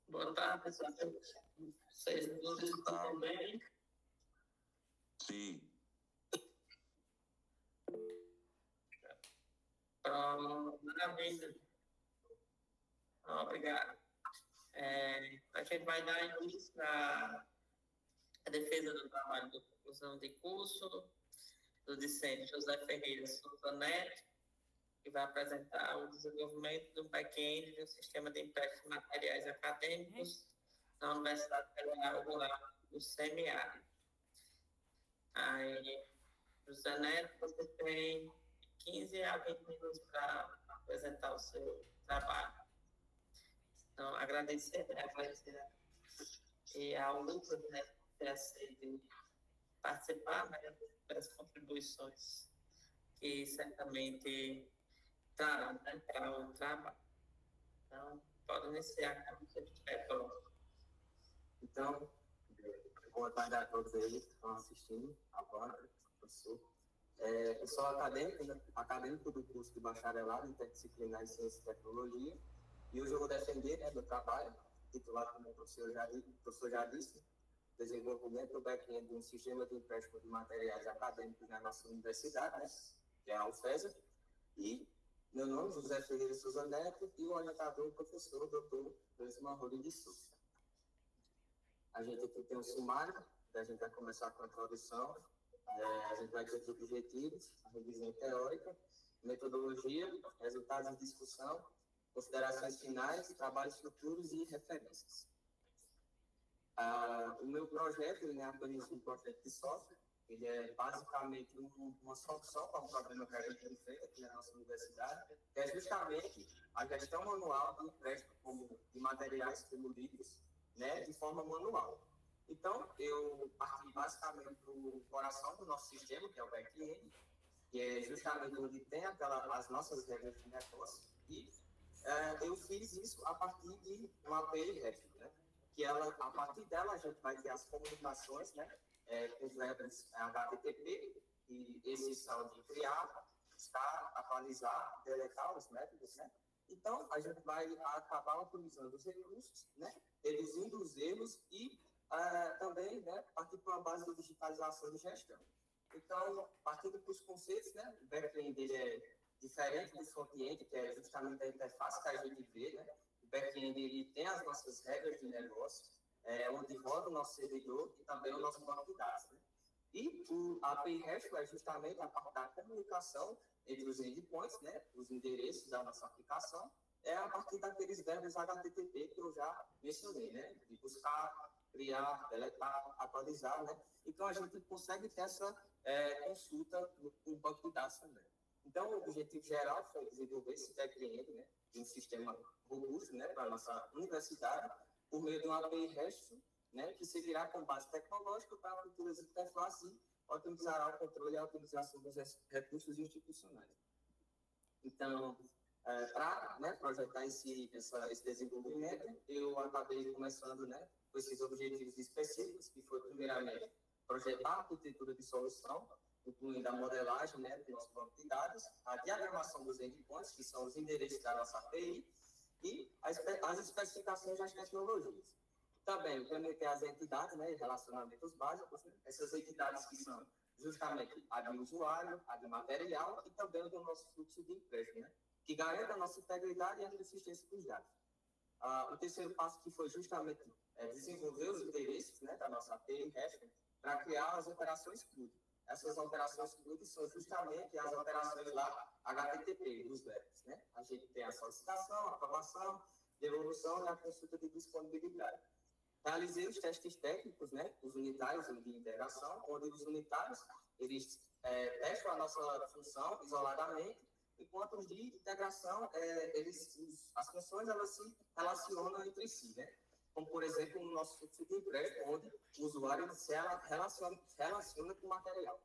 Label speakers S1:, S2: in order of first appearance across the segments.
S1: Boa tarde, pessoal. Vocês todos estão bem?
S2: Sim.
S1: Maravilha. Obrigado. A gente vai dar início à defesa do trabalho de conclusão de curso do discente José Ferreira Souza Neto, que vai apresentar o desenvolvimento do back-end de um sistema de empréstimo de materiais acadêmicos na Universidade Federal Rural do Semiárido. Aí, José Neto, você tem 15 a 20 minutos para apresentar o seu trabalho. Então, agradecer e ao Lucas, né, por ter aceito participar, né, das contribuições que certamente trarão, né, para o trabalho. Então, pode iniciar quando você estiver pronto.
S3: Então, boa tarde a todos aí que estão assistindo agora, professor. Eu sou acadêmico do curso de bacharelado em Interdisciplinar em Ciência e Tecnologia, e hoje eu vou defender, né, meu trabalho, titulado, como o professor já disse, desenvolvimento do back-end de um sistema de empréstimo de materiais acadêmicos na nossa universidade, né, que é a UFESA, e meu nome é José Ferreira Souza Neto, e o orientador, o professor Dr. Clésio Rodrigues de Souza. A gente aqui tem um sumário, a gente vai começar com a introdução, a gente vai ter os objetivos, a revisão teórica, metodologia, resultados de discussão, considerações finais, trabalhos futuros e referências. O meu projeto, ele é apenas um projeto de software, ele é basicamente uma solução para um problema que a gente tem feito aqui na nossa universidade, que é justamente a gestão manual do empréstimo de materiais como livros, né, de forma manual. Então, eu parti basicamente do coração do nosso sistema, que é o back-end, que é justamente onde tem as nossas regras de negócio, e eu fiz isso a partir de uma API REST, né, que a partir dela a gente vai ter as comunicações, né, com os verbos HTTP, e esses são de criar, buscar, atualizar, deletar os métodos, né. Então, a gente vai acabar otimizando os recursos, né, reduzindo os erros e também, né, partir para uma base de digitalização e gestão. Então, partindo para os conceitos, né, o back-end ele é diferente do front-end, que é justamente a interface que a gente vê, né. O back-end ele tem as nossas regras de negócio, onde roda o nosso servidor e também o nosso banco de dados, né. E a API REST é justamente a parte da comunicação entre os endpoints, né, os endereços da nossa aplicação, a partir daqueles verbos HTTP que eu já mencionei, né, de buscar, criar, deletar, atualizar, né. Então, a gente consegue ter essa consulta com o banco de dados também. Então, o objetivo geral foi desenvolver esse back-end, né, de um sistema robusto, né, para a nossa universidade, por meio de uma API REST, né, que servirá com base tecnológica para futuras interfaces e otimizará o controle e a utilização dos recursos institucionais. Então, para, né, projetar esse desenvolvimento, eu acabei começando, né, com esses objetivos específicos, que foi, primeiramente, projetar a arquitetura de solução, incluindo a modelagem, né, do nosso banco de dados, a diagramação dos endpoints, que são os endereços da nossa API, e as especificações das tecnologias. Também implementei as entidades, né, e relacionamentos básicos, né, essas entidades que são justamente a de usuário, a de material e também do nosso fluxo de empréstimo, né, que garante a nossa integridade e a consistência dos dados. O terceiro passo que foi justamente desenvolver os endereços, né, da nossa API REST para criar as operações CRUD. Essas operações CRUD são justamente as operações lá HTTP, dos verbos, né? A gente tem a solicitação, a aprovação, devolução e a consulta de disponibilidade. Realizei os testes técnicos, né, os unitários de integração, onde os unitários, eles testam a nossa função isoladamente, enquanto os de integração, as funções, elas se relacionam entre si, né? Como, por exemplo, no nosso fluxo de empréstimo, onde o usuário se relaciona com o material.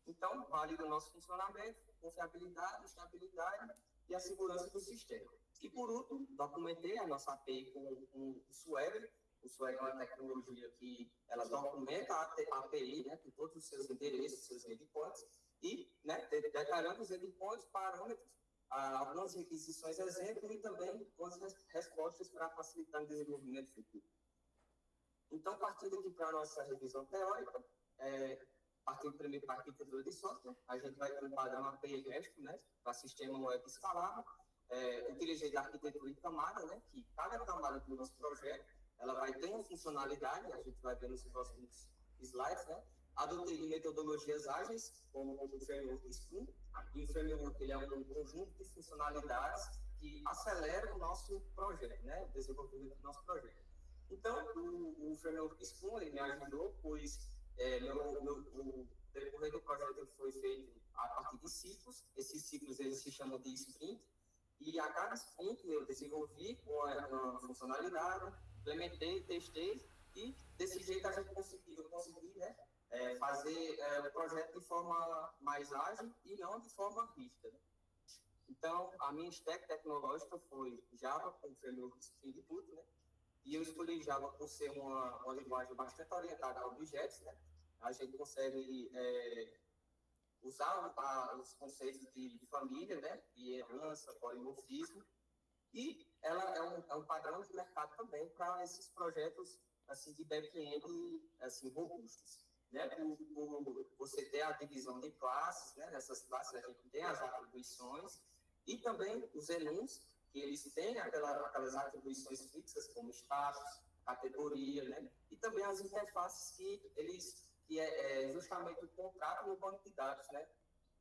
S3: Então, valida o nosso funcionamento, confiabilidade, estabilidade e a segurança do sistema. E, por último, documentei a nossa API com o Swagger. O Swagger é uma tecnologia que ela documenta a API, né, com todos os seus endereços, seus endpoints, e, né, detalhando os endpoints, parâmetros algumas requisições exemplo e também algumas respostas para facilitar o desenvolvimento futuro. Então, partindo aqui para a nossa revisão teórica, partindo primeiro para a arquitetura de software, a gente vai ter um padrão API REST, né, para sistema web escalável, utilizei a arquitetura de camada, né, que cada camada do nosso projeto, ela vai ter uma funcionalidade, a gente vai ver nos próximos slides, né, adotei metodologias ágeis, como o framework Scrum, e o framework ele é um conjunto de funcionalidades que acelera o nosso projeto, né, o desenvolvimento do nosso projeto. Então, o framework Scrum ele me ajudou, pois o decorrer do projeto foi feito a partir de ciclos. Esses ciclos eles se chamam de sprint, e a cada sprint eu desenvolvi uma funcionalidade, implementei, testei, e desse jeito a gente conseguiu né, fazer o projeto de forma mais ágil e não de forma rígida. Então, a minha stack tecnológica foi Java com o framework Spring Boot, né? E eu escolhi Java por ser uma linguagem bastante orientada a objetos, né? A gente consegue usar os conceitos de família, né? De herança, polimorfismo, e ela é um padrão de mercado também para esses projetos assim, de back-end assim, robustos. Né? Por você ter a divisão de classes, né? Nessas classes a gente tem as atribuições, e também os enums, que eles têm aquelas atribuições fixas, como status, categoria, né? E também as interfaces que é justamente o contrato no banco de dados, né?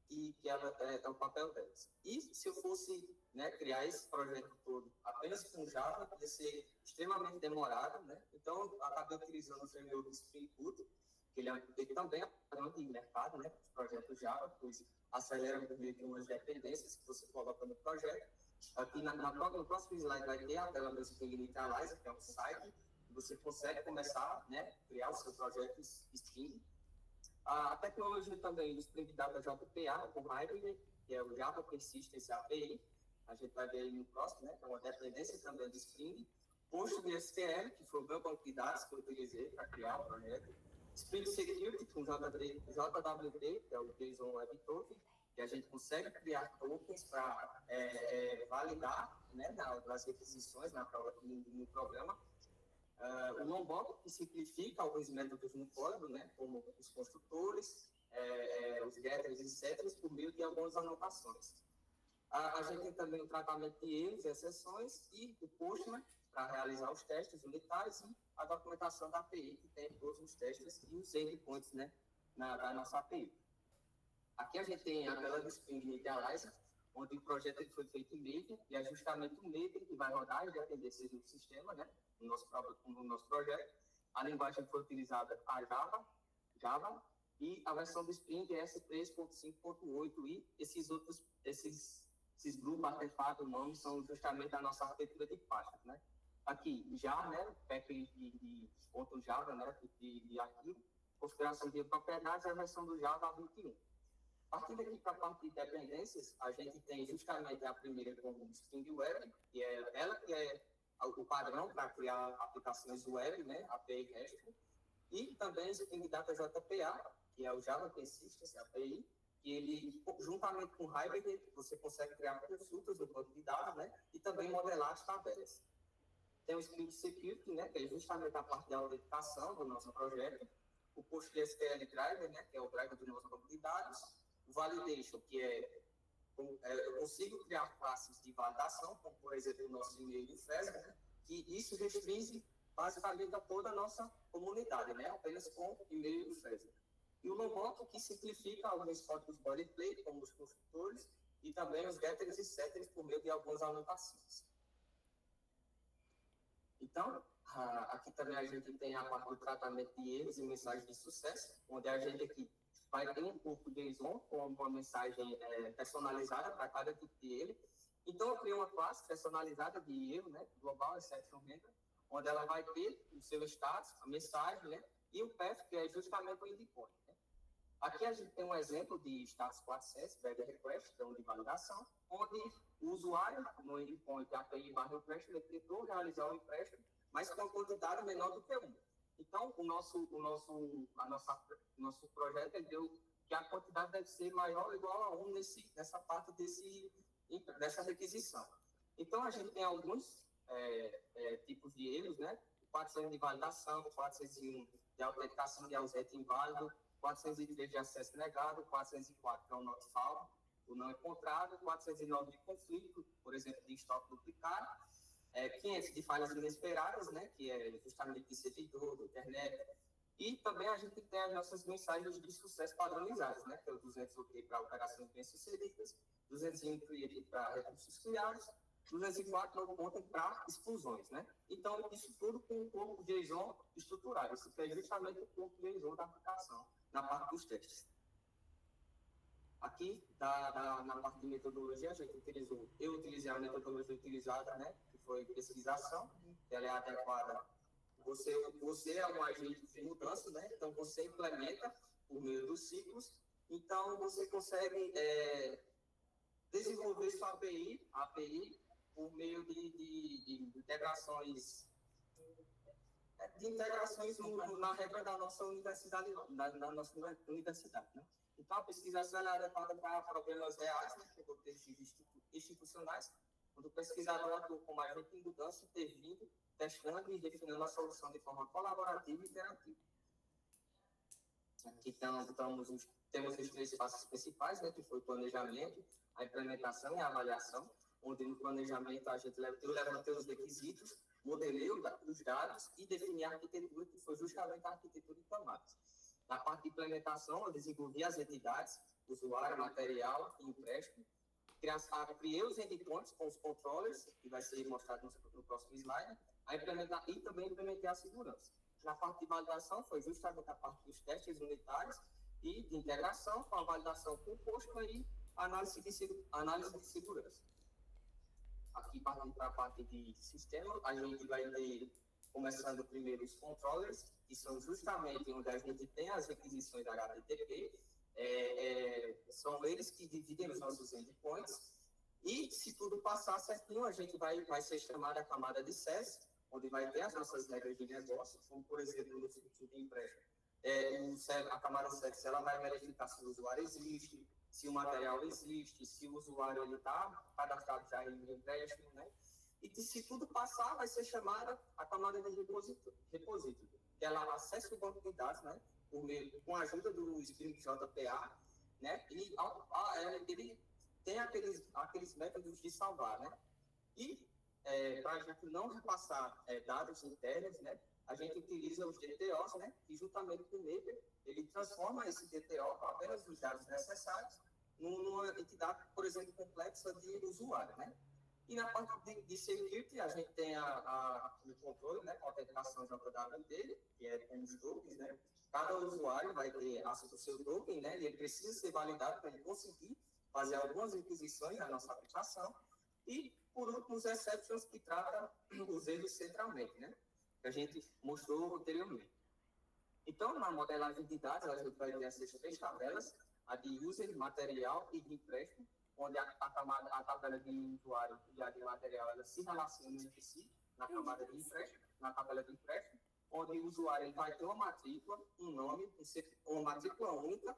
S3: Que é o papel delas. E se eu fosse, né, criar esse projeto todo apenas com Java, ia ser extremamente demorado, né? Então, eu acabei utilizando o framework Spring Boot, que ele também é um padrão de mercado, né? Os projetos Java, pois acelera muito umas dependências que você coloca no projeto. Aqui no próximo slide vai ter a tela do Spring Initializer, que é um site que você consegue começar, né, criar o seu projeto Spring. A tecnologia também do Spring Data JPA, com Hybrid, que é o Java Persistence API, a gente vai ver aí no próximo, né, que é uma dependência também do Spring. PostgreSQL, que foi o meu banco de dados que eu utilizei para criar o projeto. Spring Security, com JWT, que é o JSON Web Token, que a gente consegue criar tokens para validar, né, nas requisições no programa. O Lombok, que simplifica alguns métodos no código, né, como os construtores, os getters, etc., por meio de algumas anotações. A gente tem também o tratamento de erros e exceções, e o Postman, para realizar os testes unitários, e a documentação da API, que tem todos os testes e os endpoints, né, da nossa API. Aqui a gente tem a tela do Spring Initializer, onde o projeto foi feito em Maven, e é justamente o Maven que vai rodar as dependências do sistema, né, no nosso projeto. A linguagem foi utilizada a Java, e a versão do Spring é S3.5.8, e esses grupos, artefatos, nomes, são justamente a nossa arquitetura de pastas, né. Aqui, já, né, pack de .java, né, de arquivo, configuração de propriedades, a versão do Java 21. Partindo aqui para a parte de dependências, a gente tem justamente a primeira como Spring Web, que é o padrão para criar aplicações web, né, API REST, e também o Spring Data JPA, que é o Java Persistence API, que ele, juntamente com o Hybrid, você consegue criar consultas do banco de dados, né, e também modelar as tabelas. Tem o Spring Security, né, que é justamente a parte de autenticação do nosso projeto, o PostgreSQL Driver, né, que é o driver do nosso banco de dados, o Validation, que eu consigo criar classes de validação, como, por exemplo, o nosso e-mail do FESA, né, que isso restringe basicamente a toda a nossa comunidade, né, apenas com e-mail do FESA. E o Lombok, que simplifica alguns códigos boilerplate, como os construtores, e também os getters e setters por meio de algumas anotações. Então, aqui também a gente tem a parte do tratamento de erros e mensagens de sucesso, onde a gente aqui vai ter um corpo JSON com uma mensagem personalizada para cada tipo de erro. Então, eu criei uma classe personalizada de erro, né, Global Exception Handler, onde ela vai ter o seu status, a mensagem, né, e o path, que é justamente o endpoint. Né. Aqui a gente tem um exemplo de status 4CS, bad request, então de validação, onde o usuário, no endpoint API/request, ele tentou realizar um empréstimo, mas com uma quantidade menor do que 1. Então, o nosso projeto deu que a quantidade deve ser maior ou igual a 1 nessa parte dessa requisição. Então, a gente tem alguns tipos de erros, né? 400 de validação, 401 de autenticação de ausente inválido, 403 de acesso negado, 404 que é o not found, o não encontrado, 409 de conflito, por exemplo, de estoque duplicado, 500 de falhas inesperadas, né? Que é justamente de servidor, da internet. E também a gente tem as nossas mensagens de sucesso padronizadas, né? Que é o 200 OK para operações bem-sucedidas, 201 create para recursos criados, 204 no conta para exclusões, né? Então, isso tudo com um corpo JSON estruturado. Isso é justamente o corpo JSON da aplicação, na parte dos testes. Aqui, na parte de metodologia, eu utilizei a metodologia utilizada, né? Que foi pesquisação, ela é adequada. Você é um agente de mudança, né? Então, você implementa por meio dos ciclos. Então, você consegue desenvolver sua API por meio de integrações na regra da nossa universidade, né? Então, a pesquisação é adequada para problemas reais, né? Contextos institucionais, quando o pesquisador atua como agente de mudança, intervindo, testando e definindo a solução de forma colaborativa e interativa. Aqui temos os 3 passos principais, né? Que foi o planejamento, a implementação e a avaliação, onde no planejamento eu levantei os requisitos, modelei os dados e defini a arquitetura, que foi justamente a arquitetura de camadas. Na parte de implementação, eu desenvolvi as entidades, usuário, material e empréstimo, criei os endpoints com os controllers, que vai ser mostrado no próximo slide, e também implementei a segurança. Na parte de validação, foi justamente a parte dos testes unitários e de integração, com a validação composta e análise de segurança. Aqui, partindo para a parte de sistema, a gente vai ter, começando primeiro, os controllers, que são justamente onde a gente tem as requisições da HTTP. São eles que dividem os nossos endpoints. E, se tudo passar certinho, a gente vai ser chamada a camada de SES, onde vai ter as nossas regras de negócio, como, por exemplo, no fluxo de empréstimo. A camada SES, ela vai verificar se o usuário existe, se o material existe, se o usuário está cadastrado já em empréstimo, né? E que, se tudo passar, vai ser chamada a camada de repository, que ela acessa o banco de dados, né? Com a ajuda do script JPA, né? E ele tem aqueles métodos de salvar, né? E para a gente não repassar dados internos, né? A gente utiliza os DTOs, né? E juntamente com o Maker, ele transforma esse DTO com apenas os dados necessários numa entidade, por exemplo, complexa de usuário, né? E na parte de security, a gente tem o controle, né? Com a autenticação JW dele, que é com os tokens, né? Cada usuário vai ter o seu token, né? E ele precisa ser validado para ele conseguir fazer algumas requisições na nossa aplicação. E, por último, os exceptions, que tratam os erros centralmente, né? Que a gente mostrou anteriormente. Então, na modelagem de dados, a gente vai ter essas 3 tabelas, a de user, material e de empréstimo, onde a tabela de usuário e a de material, elas se relacionam entre si na camada de empréstimo, na tabela de empréstimo, onde o usuário vai ter uma matrícula, um nome, uma matrícula única,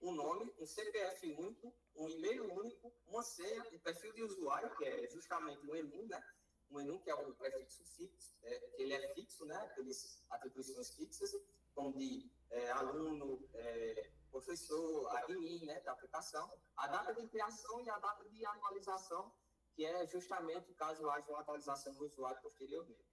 S3: um nome, um CPF único, um e-mail único, uma senha, um perfil de usuário, que é justamente um ENUM, né? Um ENUM, que é um prefixo fixo, que ele é fixo, né? Aquelas atribuições fixas, como de aluno, professor, admin, né? Da aplicação, a data de criação e a data de atualização, que é justamente caso haja uma atualização do usuário posteriormente.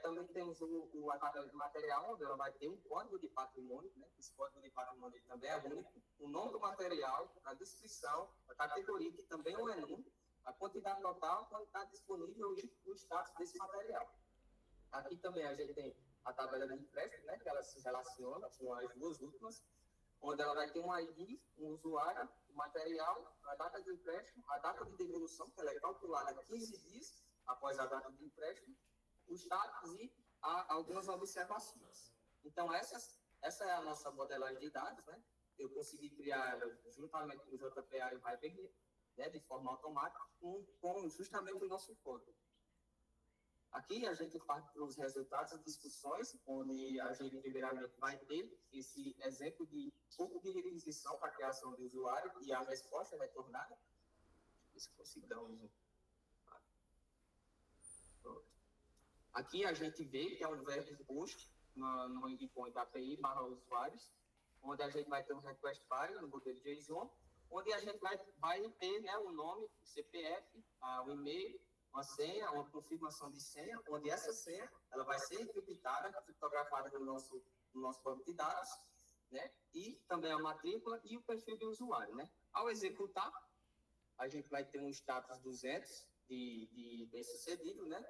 S3: Também temos o tabela de material, onde ela vai ter um código de patrimônio, né? Esse código de patrimônio também é único, o nome do material, a descrição, a categoria, que também é um ENUM, a quantidade total, quando está disponível e o status desse material. Aqui também a gente tem a tabela de empréstimo, né? Que ela se relaciona com as 2 últimas, onde ela vai ter um ID, um usuário, o material, a data de empréstimo, a data de devolução, que ela é calculada 15 dias após a data de empréstimo, os dados e algumas observações. Então, essa é a nossa modelagem de dados, né? Eu consegui criar, juntamente com o JPA e o Hyper, né, de forma automática, com justamente o nosso código. Aqui a gente parte para os resultados e discussões, onde a gente primeiramente vai ter esse exemplo de pouco de requisição para a criação do usuário e a resposta retornada. ver se consigo dar um zoom. Pronto. Aqui a gente vê que é um verbo post no endpoint API/usuários, onde a gente vai ter um request body no modelo JSON, onde a gente vai ter, né, o nome, o CPF, o e-mail, uma senha, uma confirmação de senha, onde essa senha ela vai ser encriptada, criptografada no nosso banco de dados, né, e também a matrícula e o perfil do usuário, né. Ao executar, a gente vai ter um status 200 de bem-sucedido, né,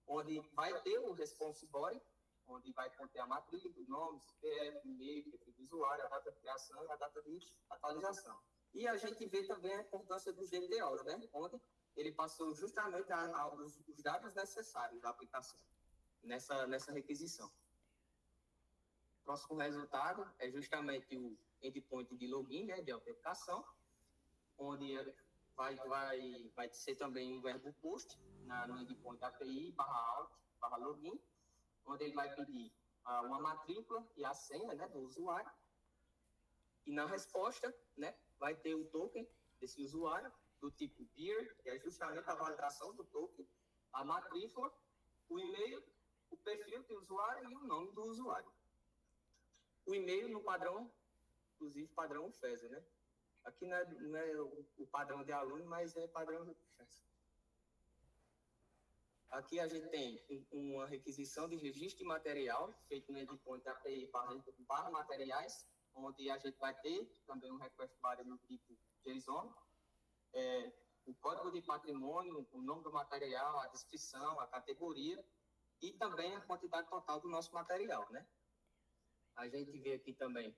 S3: onde vai ter o response body, onde vai conter a matrícula, o nome, CPF, e-mail, perfil do usuário, a data de criação e a data de atualização. E a gente vê também a importância dos GDOs, né? Onde ele passou justamente os dados necessários da aplicação nessa requisição. Próximo resultado é justamente o endpoint de login, né, de autenticação, onde vai ser também um verbo post no endpoint API/out/login, onde ele vai pedir uma matrícula e a senha, né, do usuário. E na resposta, né, vai ter o token desse usuário, do tipo beer, que é justamente a validação do token, a matrícula, o e-mail, o perfil do usuário e o nome do usuário. O e-mail no padrão, inclusive padrão FESA, né? Aqui não é o padrão de aluno, mas é padrão FESA. Aqui a gente tem uma requisição de registro de material, feito no endpoint API/materiais, onde a gente vai ter também um request body no tipo JSON, o código de patrimônio, o nome do material, a descrição, a categoria e também a quantidade total do nosso material, né? A gente vê aqui também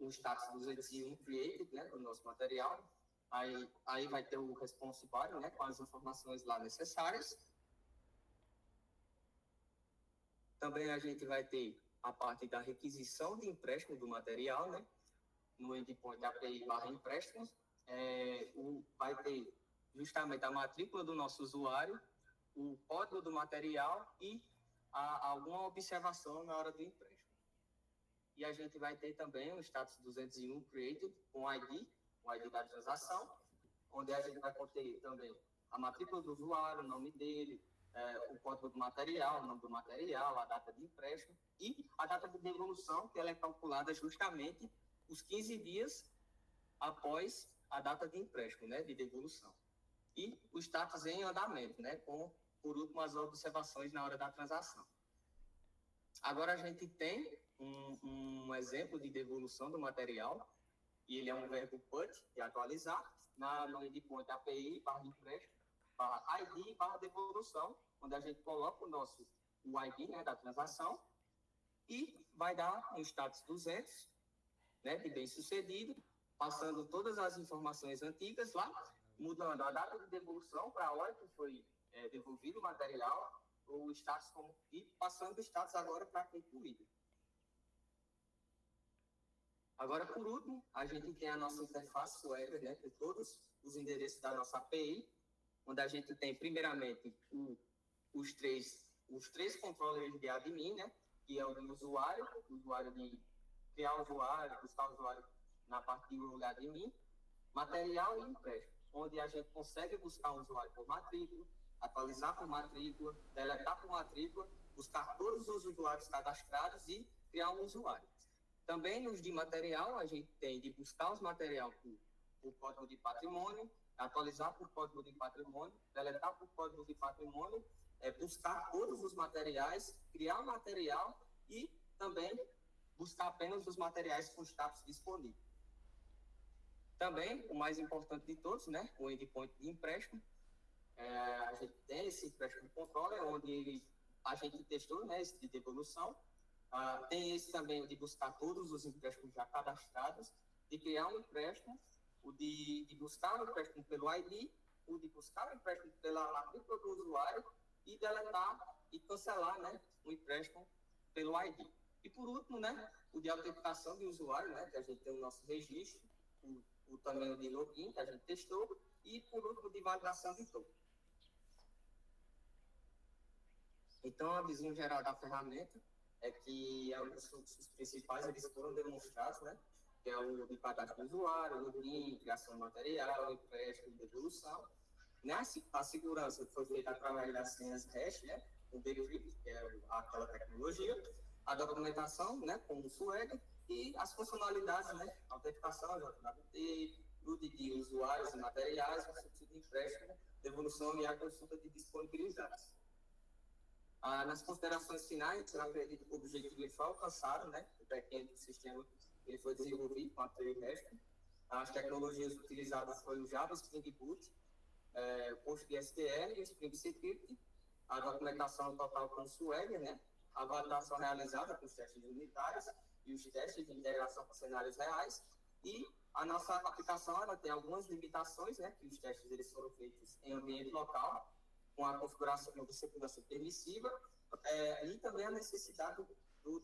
S3: o status 201 created, né, do nosso material. Aí vai ter o response body, né, com as informações lá necessárias. Também a gente vai ter a parte da requisição de empréstimo do material, né? No endpoint API/empréstimos, vai ter justamente a matrícula do nosso usuário, o código do material e alguma observação na hora do empréstimo. E a gente vai ter também o status 201 created com o ID da transação, onde a gente vai conter também a matrícula do usuário, o nome dele, o código do material, o nome do material, a data de empréstimo e a data de devolução, que ela é calculada justamente os 15 dias após a data de empréstimo, né, de devolução. E o status em andamento, né, com, por último, as observações na hora da transação. Agora a gente tem um exemplo de devolução do material, e ele é um verbo put, de atualizar, no endpoint API/empréstimo, /ID/devolução, onde a gente coloca o ID, né, da transação, e vai dar um status 200, né, de bem-sucedido, passando todas as informações antigas lá, mudando a data de devolução para a hora que foi devolvido o material, o status e passando o status agora para concluído. Agora, por último, a gente tem a nossa interface web, né, com todos os endereços da nossa API, onde a gente tem, primeiramente, os três controllers de admin, né, que é o do usuário de criar o usuário, buscar o usuário na parte de role admin, material e empréstimo, onde a gente consegue buscar o usuário por matrícula, atualizar por matrícula, deletar por matrícula, buscar todos os usuários cadastrados e criar um usuário. Também nos de material, a gente tem de buscar os materiais por código de patrimônio, atualizar por código de patrimônio, deletar por código de patrimônio, buscar todos os materiais, criar um material e também buscar apenas os materiais com status disponível. Também, o mais importante de todos, né, o endpoint de empréstimo. A gente tem esse empréstimo controller, onde a gente testou, né, esse de devolução. Tem esse também de buscar todos os empréstimos já cadastrados, de criar um empréstimo, o de buscar o empréstimo pelo ID, o de buscar o empréstimo pela matrícula do usuário e deletar e cancelar, né, o empréstimo pelo ID. E por último, né, o de autenticação de usuário, né, que a gente tem o nosso registro, o também de login, que a gente testou, e por último de validação de token. Então, a visão geral da ferramenta é que os fluxos principais eles foram demonstrados, né? que é o de cadastro do usuário, login, criação de material, empréstimo, devolução. A segurança foi feita através das senhas hash, né, o decrypt, que é aquela tecnologia, a documentação, né, com o Swagger, e as funcionalidades, né, autenticação, JWT, tudo de usuários e materiais, o subsídio de empréstimo, devolução e a consulta de disponibilidades. Nas considerações finais, eu acredito que o objetivo foi alcançado, né, o back-end do sistema ele foi desenvolvido com a TreeREST. As tecnologias utilizadas foram o Java, Spring Boot, o PostgreSQL e o Spring Security, a documentação total com o Swagger, né, a validação realizada com os testes unitários e os testes de integração com cenários reais, e a nossa aplicação ela tem algumas limitações, né, que os testes eles foram feitos em ambiente local, com a configuração de segurança permissiva, e também a necessidade do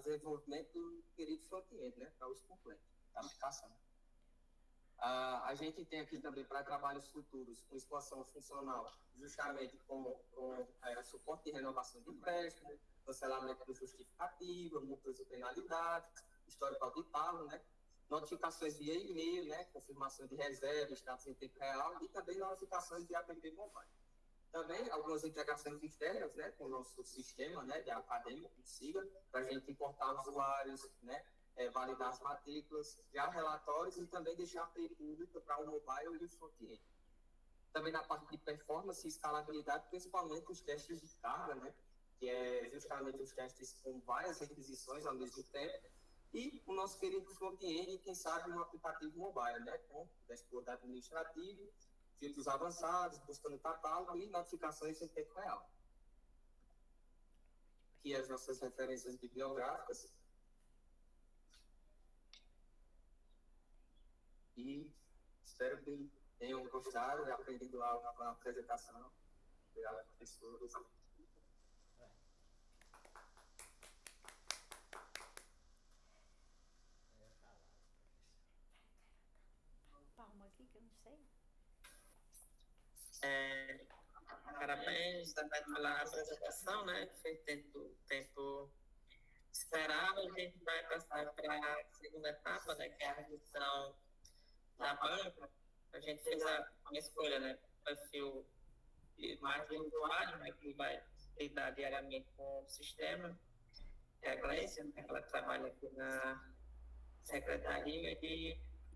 S3: desenvolvimento do querido front-end, né, para os completos da aplicação. A gente tem aqui também para trabalhos futuros, com expansão funcional, justamente com suporte de renovação de empréstimo, cancelamento do justificativo, multas e penalidades, histórico de pago, né, notificações via e-mail, né, confirmação de reserva, status em tempo real e também notificações de app mobile. Também algumas integrações externas, né, com o nosso sistema, né, de acadêmico, SIGA, para a gente importar usuários, né, validar as matrículas, criar relatórios e também deixar a API pública para o mobile e o front-end. Também na parte de performance e escalabilidade, principalmente os testes de carga, né, que é justamente os testes com várias requisições ao mesmo tempo, e o nosso querido front-end, quem sabe, um aplicativo mobile, né, com dashboard administrativo, filtros avançados, buscando catálogo e notificações em tempo real. Aqui as nossas referências bibliográficas. E espero que tenham gostado e aprendido algo com a apresentação. Obrigado, professores.
S2: Palma aqui que eu não sei.
S1: Parabéns também pela apresentação, né? Foi tempo esperado. A gente vai passar para a segunda etapa, né? Que é a revisão da banca. A gente fez uma escolha, né? Perfil mais de usuário, né? Que vai lidar diariamente com o sistema. É a Gleice, né? Ela trabalha aqui na secretaria e